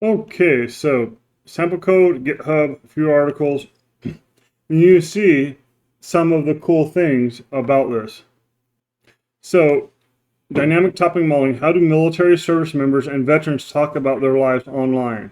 Okay, so sample code, GitHub, a few articles. You see some of the cool things about this. So, dynamic topic modeling. How do military service members and veterans talk about their lives online?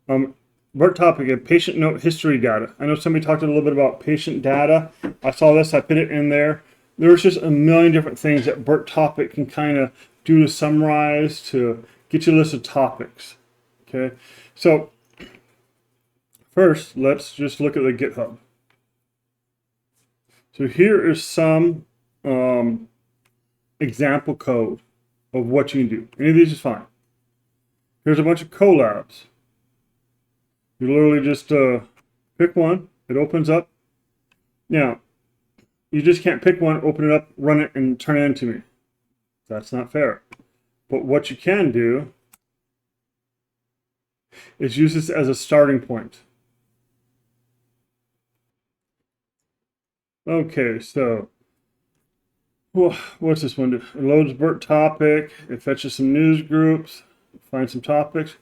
BERTopic, a patient note history data. I know somebody talked a little bit about patient data. I saw this, I put it in there. There's just a million different things that BERTopic can kind of do to summarize, to get you a list of topics. Okay, so first, let's just look at the GitHub. So here is some example code of what you can do. Any of these is fine. Here's a bunch of collabs. You literally just pick one. It opens up. Now, you just can't pick one, open it up, run it, and turn it into me. That's not fair. But what you can do is use this as a starting point. Okay, so what's this one do? It loads BERTopic. It fetches some news groups, finds some topics.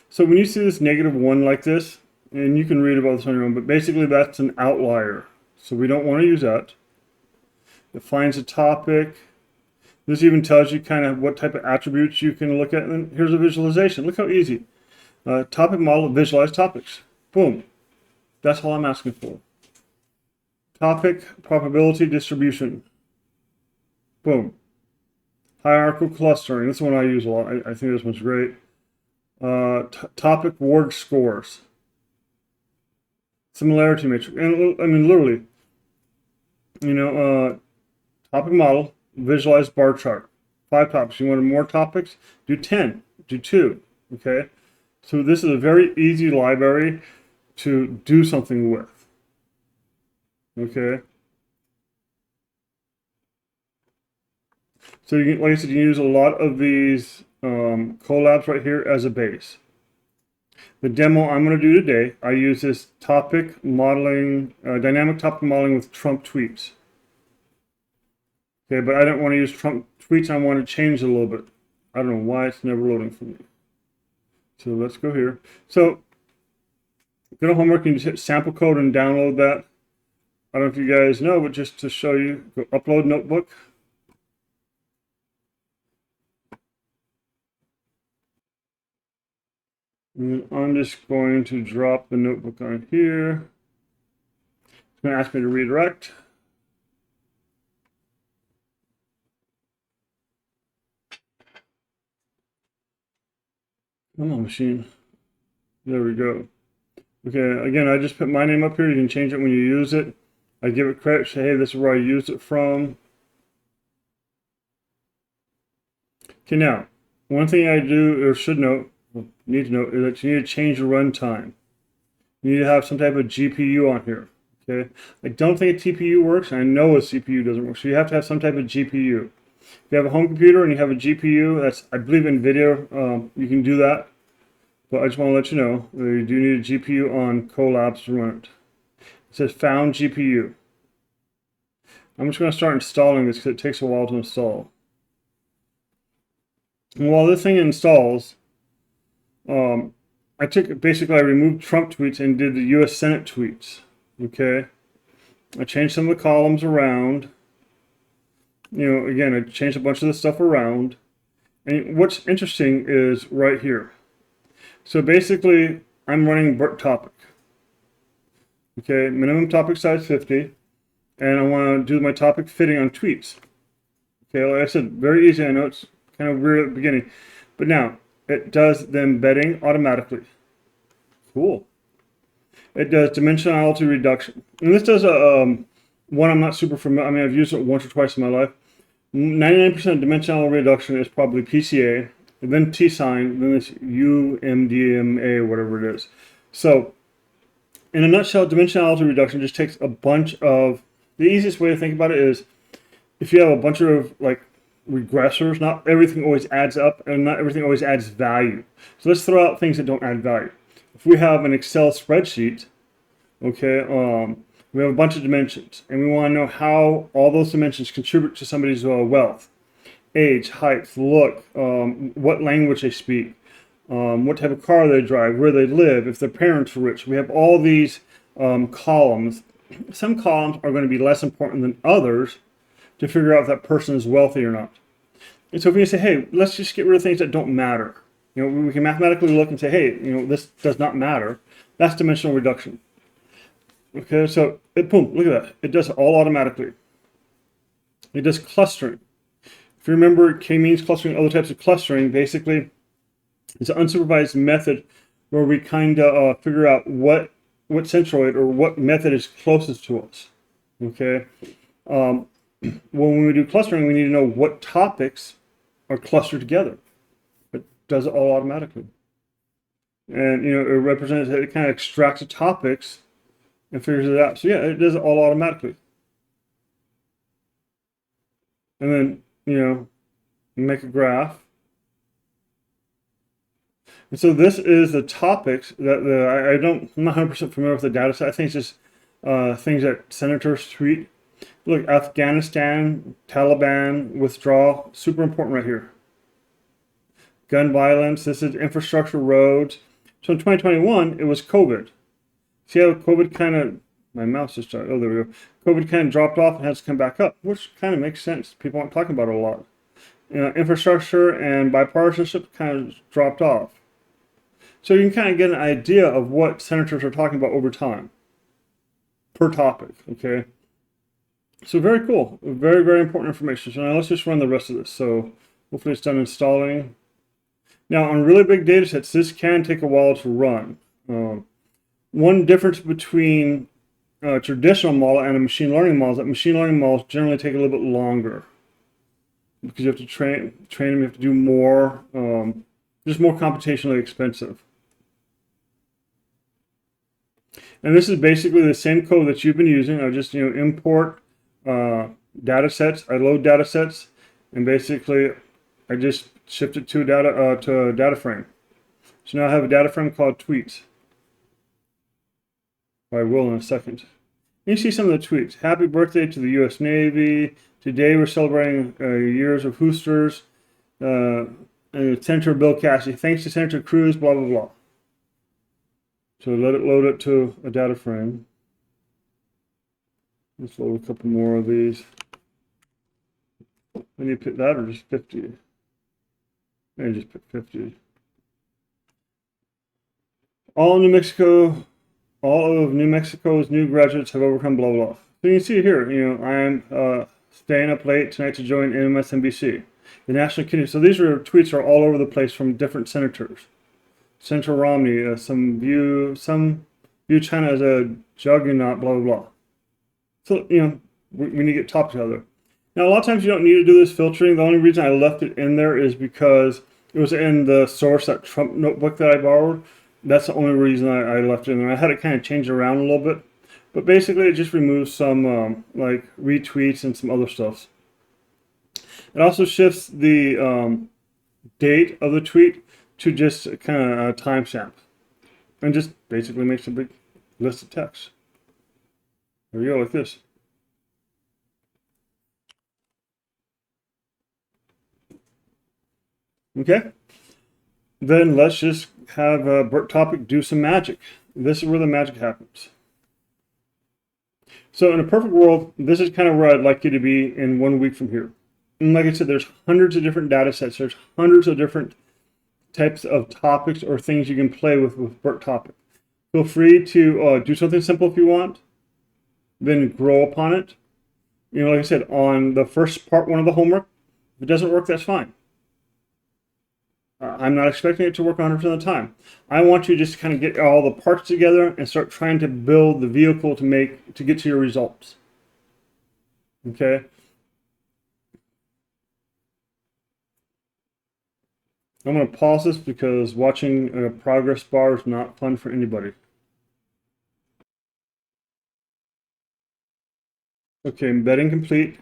So when you see this -1 like this, and you can read about this on your own, but basically that's an outlier. So we don't want to use that. It finds a topic. This even tells you kind of what type of attributes you can look at. And here's a visualization. Look how easy. Topic model, visualize topics. Boom. That's all I'm asking for. Topic probability distribution. Boom. Hierarchical clustering. This is one I use a lot. I think this one's great. Topic word scores. Similarity matrix. And I mean, literally, topic model, visualize bar chart. 5 topics. You wanted more topics? Do 10. Do 2. Okay? So this is a very easy library to do something with. Okay? So you can, like I said, you can use a lot of these collabs right here as a base. The demo I'm going to do today, I use this topic modeling, dynamic topic modeling with Trump tweets. Okay, but I don't want to use Trump tweets. I want to change it a little bit. I don't know why it's never loading for me. So let's go here. So, go to homework and just hit sample code and download that. I don't know if you guys know, but just to show you, go upload notebook. And then I'm just going to drop the notebook on here. It's going to ask me to redirect. Come on, machine. There we go. Okay, again, I just put my name up here. You can change it when you use it. I give it credit, say, hey, this is where I used it from. Okay, now, one thing I do, or should note, need to note, is that you need to change the runtime. You need to have some type of GPU on here. Okay, I don't think a TPU works. I know a CPU doesn't work, so you have to have some type of GPU. If you have a home computer and you have a GPU, that's, I believe, NVIDIA, you can do that. But I just want to let you know that you do need a GPU on Colabs to run it. It says found GPU. I'm just going to start installing this because it takes a while to install. And while this thing installs, I removed Trump tweets and did the U.S. Senate tweets. Okay, I changed some of the columns around. Again, I changed a bunch of the stuff around. And what's interesting is right here. So basically, I'm running BERTopic. Okay, minimum topic size 50. And I want to do my topic fitting on tweets. Okay, like I said, very easy. I know it's kind of weird at the beginning. But now, it does the embedding automatically. Cool. It does dimensionality reduction. And this does one I'm not super familiar. I mean, I've used it once or twice in my life. 99% of dimensional reduction is probably PCA, and then T sign, then this UMDMA, whatever it is. So, in a nutshell, dimensionality reduction just takes a bunch of, the easiest way to think about it is, if you have a bunch of like regressors, not everything always adds up, and not everything always adds value. So let's throw out things that don't add value. If we have an Excel spreadsheet, okay, we have a bunch of dimensions, and we want to know how all those dimensions contribute to somebody's wealth, age, height, look, what language they speak, what type of car they drive, where they live, if their parents are rich. We have all these columns. Some columns are going to be less important than others to figure out if that person is wealthy or not. And so if we say, hey, let's just get rid of things that don't matter. We can mathematically look and say, hey, this does not matter. That's dimensional reduction. Okay, so boom, look at that. It does it all automatically. It does clustering. If you remember k-means clustering, other types of clustering, basically it's an unsupervised method where we kind of figure out what centroid or what method is closest to us. Okay. When we do clustering, we need to know what topics are clustered together. It does it all automatically. And, it represents, it kind of extracts the topics and figures it out. So yeah, it does it all automatically. And then, make a graph. And so this is the topics that I'm not 100% familiar with the data set. I think it's just things that senators tweet. Look, Afghanistan, Taliban, withdrawal, super important right here. Gun violence, this is infrastructure, roads. So in 2021, it was COVID. See how COVID kind of, my mouse just started, oh, there we go. COVID kind of dropped off and has to come back up, which kind of makes sense. People aren't talking about it a lot. Infrastructure and bipartisanship kind of dropped off. So you can kind of get an idea of what senators are talking about over time, per topic, okay? So very cool, very, very important information. So now let's just run the rest of this. So hopefully it's done installing. Now on really big data sets, this can take a while to run. One difference between a traditional model and a machine learning model is that machine learning models generally take a little bit longer because you have to train them, you have to do more, just more computationally expensive. And this is basically the same code that you've been using. I just import data sets. I load data sets, and basically I just shift it to a data frame. So now I have a data frame called tweets. I will in a second. You see some of the tweets. Happy birthday to the U.S. Navy. Today we're celebrating years of Hoosters. And Senator Bill Cassidy. Thanks to Senator Cruz, blah, blah, blah. So let it load it to a data frame. Let's load a couple more of these. When you pick that or just 50? Maybe just pick 50. All of New Mexico's new graduates have overcome blah, blah, blah. So you can see here, I am staying up late tonight to join MSNBC. The National Kidney. So these tweets are all over the place from different senators. Senator Romney, some view China as a juggernaut, blah, blah, blah. So, we need to get topics out there. Now, a lot of times you don't need to do this filtering. The only reason I left it in there is because it was in the source, that Trump notebook that I borrowed. That's the only reason I left it in there. I had it kind of changed around a little bit. But basically, it just removes some, like, retweets and some other stuff. It also shifts the date of the tweet to just kind of a timestamp. And just basically makes a big list of text. There we go, like this. Okay. Then let's just have BERTopic do some magic. This is where the magic happens. So in a perfect world, this is kind of where I'd like you to be in 1 week from here. And like I said, there's hundreds of different data sets. There's hundreds of different types of topics or things you can play with BERTopic. Feel free to do something simple if you want, then grow upon it. Like I said, on the first part one of the homework, if it doesn't work, that's fine. I'm not expecting it to work 100% of the time. I want you to just kind of get all the parts together and start trying to build the vehicle to get to your results. Okay? I'm going to pause this because watching a progress bar is not fun for anybody. Okay, embedding complete.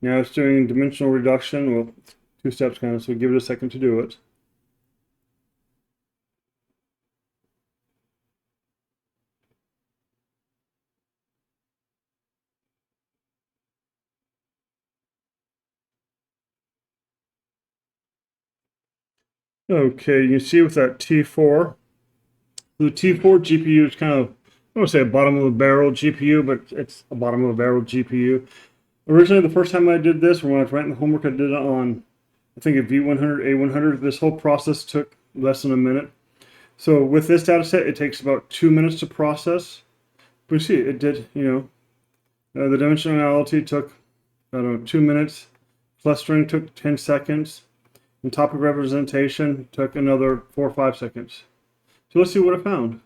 Now it's doing dimensional reduction. Well, 2 steps kind of, so give it a second to do it. Okay, you can see with that T4, the T4 GPU is kind of, I don't say a bottom of the barrel GPU, but it's a bottom of the barrel GPU. Originally, the first time I did this, or when I was writing the homework, I did it on, I think, a V100, A100. This whole process took less than a minute. So with this data set, it takes about 2 minutes to process. But you see, it did, the dimensionality took, I don't know, 2 minutes. Clustering took 10 seconds. And topic representation took another 4 or 5 seconds. So let's see what I found.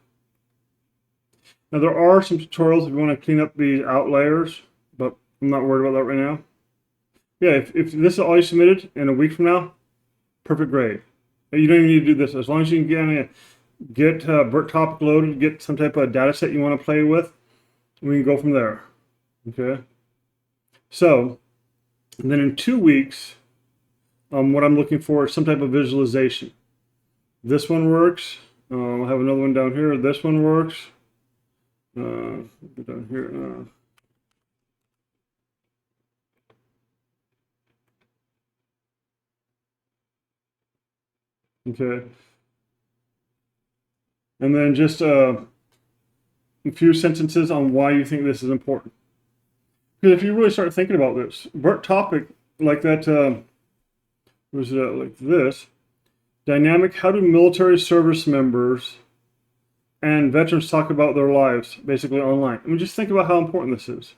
Now there are some tutorials if you want to clean up these outliers, but I'm not worried about that right now. Yeah, if this is all you submitted in a week from now, perfect grade. You don't even need to do this. As long as you can get BERTopic loaded, get some type of data set you want to play with, we can go from there. Okay. So, and then in 2 weeks, what I'm looking for is some type of visualization. This one works. I'll have another one down here. This one works. Down here. Okay. And then just a few sentences on why you think this is important. Because if you really start thinking about this, BERTopic, like that, was like this, dynamic, how do military service members and veterans talk about their lives, basically online? I mean, just think about how important this is.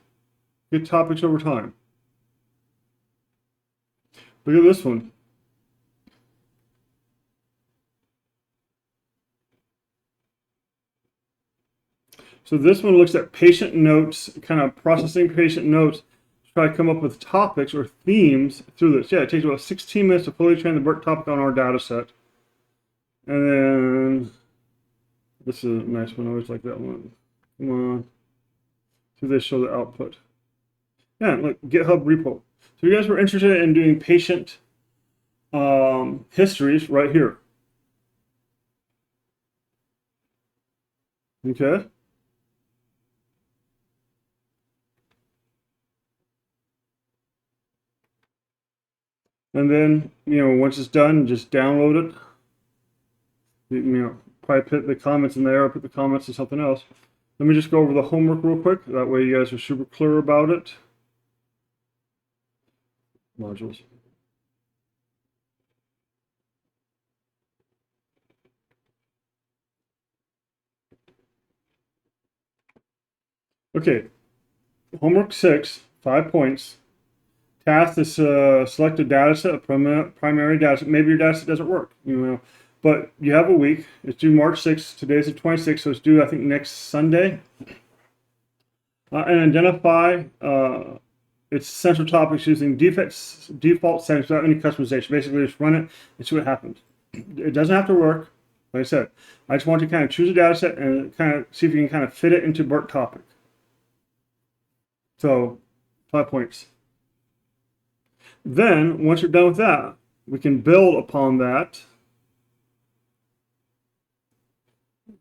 Good topics over time. Look at this one. So this one looks at patient notes, kind of processing patient notes, to try to come up with topics or themes through this. Yeah, it takes about 16 minutes to fully train the BERTopic on our data set. And then this is a nice one. I always like that one. Come on. So they show the output. Yeah, look, GitHub repo. So you guys were interested in doing patient histories right here. Okay. And then, once it's done, just download it. Probably put the comments in there, or put the comments in something else. Let me just go over the homework real quick. That way you guys are super clear about it. Modules. Okay. Homework 6, 5 points. Task is select a data set, a primary data set. Maybe your data set doesn't work, but you have a week. It's due March 6th. Today's the 26th, so it's due, I think, next Sunday. And identify its central topics using default settings without any customization. Basically, just run it and see what happens. It doesn't have to work. Like I said, I just want you to kind of choose a data set and kind of see if you can kind of fit it into BERTopic. So, 5 points. Then, once you're done with that, we can build upon that.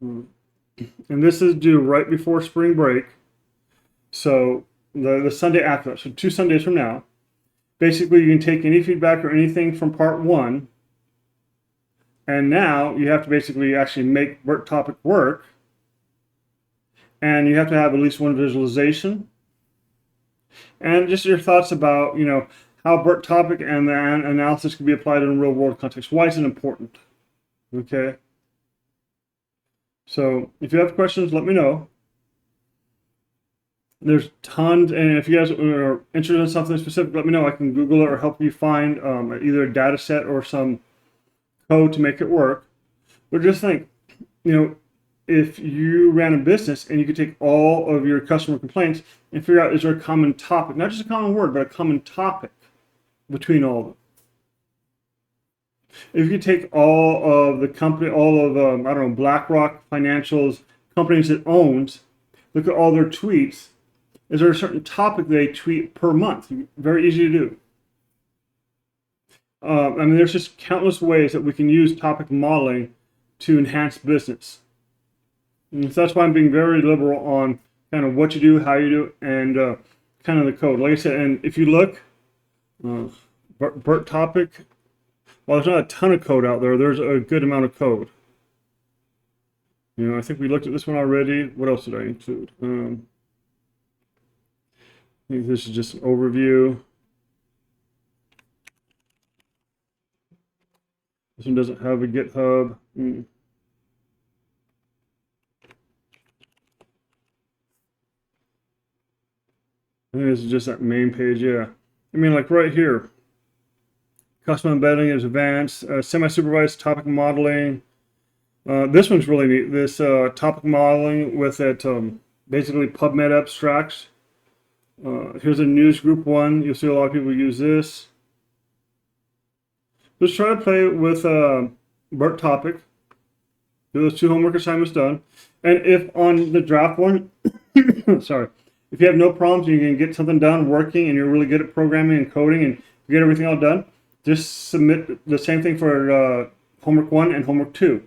And this is due right before spring break. So, the Sunday after that, so 2 Sundays from now. Basically, you can take any feedback or anything from part 1. And now you have to basically actually make BERTopic work. And you have to have at least one visualization. And just your thoughts about, how BERTopic and the analysis can be applied in a real world context. Why is it important? Okay. So if you have questions, let me know. There's tons, and if you guys are interested in something specific, let me know. I can Google it or help you find either a data set or some code to make it work. But just think, if you ran a business and you could take all of your customer complaints and figure out, is there a common topic, not just a common word, but a common topic between all of them. If you could take all of the company, all of, BlackRock Financial's companies it owns, look at all their tweets. Is there a certain topic they tweet per month? Very easy to do. There's just countless ways that we can use topic modeling to enhance business. And so that's why I'm being very liberal on kind of what you do, how you do it, and kind of the code. Like I said, and if you look, BERTopic while there's not a ton of code out there, there's a good amount of code. You know, I think we looked at this one already. What else did I include? I think this is just an overview. This one doesn't have a GitHub. I think this is just that main page, yeah. I mean, like right here, custom embedding is advanced, semi-supervised topic modeling. This one's really neat. This topic modeling with that basically PubMed abstracts. Here's a news group one. You'll see a lot of people use this. Let's try to play with BERTopic. Do those 2 homework assignments done. And if on the draft one, sorry, if you have no problems, you can get something done working and you're really good at programming and coding and you get everything all done, just submit the same thing for homework 1 and homework 2.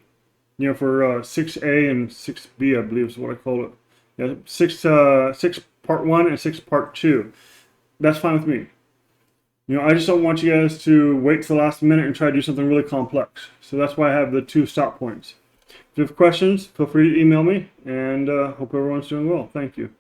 You know, for 6A and 6B, I believe is what I call it. Yeah, 6 part 1 and 6 part 2. That's fine with me. You know, I just don't want you guys to wait till the last minute and try to do something really complex. So that's why I have the 2 stop points. If you have questions, feel free to email me, and hope everyone's doing well. Thank you.